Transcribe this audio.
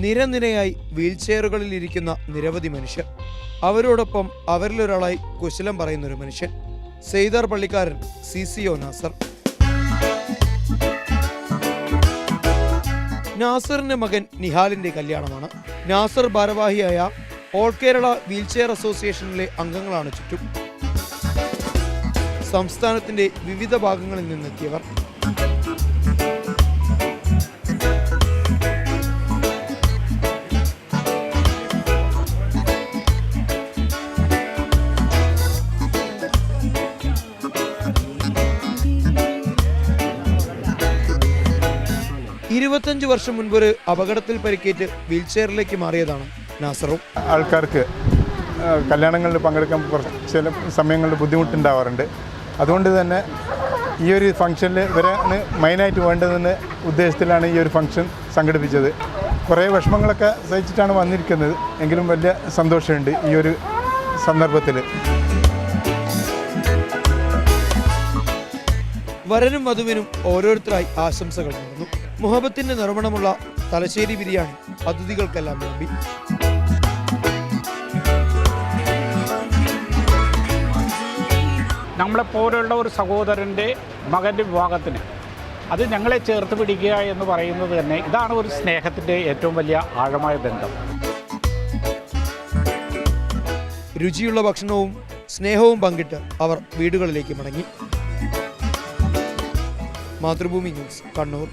നിരനിരയായി വീൽചെയറുകളിൽ ഇരിക്കുന്ന നിരവധി മനുഷ്യർ. അവരോടൊപ്പം അവരിലൊരാളായി കുശലം പറയുന്നൊരു മനുഷ്യൻ, സെയ്താർ പള്ളിക്കാരൻ CCO നാസർ. നാസറിന്റെ മകൻ നിഹാലിന്റെ കല്യാണമാണ്. നാസർ ഭാരവാഹിയായ ഓൾ കേരള വീൽചെയർ അസോസിയേഷനിലെ അംഗങ്ങളാണ് ചുറ്റും. സംസ്ഥാനത്തിന്റെ വിവിധ ഭാഗങ്ങളിൽ നിന്നെത്തിയവർ. ഇരുപത്തഞ്ച് വർഷം മുൻപൊരു അപകടത്തിൽ പരിക്കേറ്റ് വീൽചെയറിലേക്ക് മാറിയതാണ് നാസറും. ആൾക്കാർക്ക് കല്യാണങ്ങളിൽ പങ്കെടുക്കാൻ ചില സമയങ്ങളിൽ ബുദ്ധിമുട്ടുണ്ടാവാറുണ്ട്. അതുകൊണ്ട് തന്നെ ഈ ഒരു ഫംഗ്ഷനിൽ ഇവരാണ് മെയിനായിട്ട് വേണ്ടതെന്ന ഉദ്ദേശത്തിലാണ് ഈ ഒരു ഫംഗ്ഷൻ സംഘടിപ്പിച്ചത്. കുറേ വിഷമങ്ങളൊക്കെ സഹിച്ചിട്ടാണ് വന്നിരിക്കുന്നത്. എങ്കിലും വലിയ സന്തോഷമുണ്ട് ഈ ഒരു സന്ദർഭത്തിൽ. വരനും വധുവിനും ഓരോരുത്തരായി ആശംസകൾ നേർന്നു. മുഹബത്തിന്റെ നിർമ്മാണമുള്ള തലശ്ശേരി ബിരിയാണി അതിഥികൾക്കെല്ലാം വേണ്ടി. നമ്മളെപ്പോലുള്ള ഒരു സഹോദരൻ്റെ മകൻ്റെ വിവാഹത്തിന് അത് ഞങ്ങളെ ചേർത്ത് പിടിക്കുക എന്ന് പറയുന്നത് തന്നെ ഇതാണ് ഒരു സ്നേഹത്തിൻ്റെ ഏറ്റവും വലിയ ആഴമായ ബന്ധം. രുചിയുള്ള ഭക്ഷണവും സ്നേഹവും പങ്കിട്ട് അവർ വീടുകളിലേക്ക് മടങ്ങി. മാതൃഭൂമി ന്യൂസ്, കണ്ണൂർ.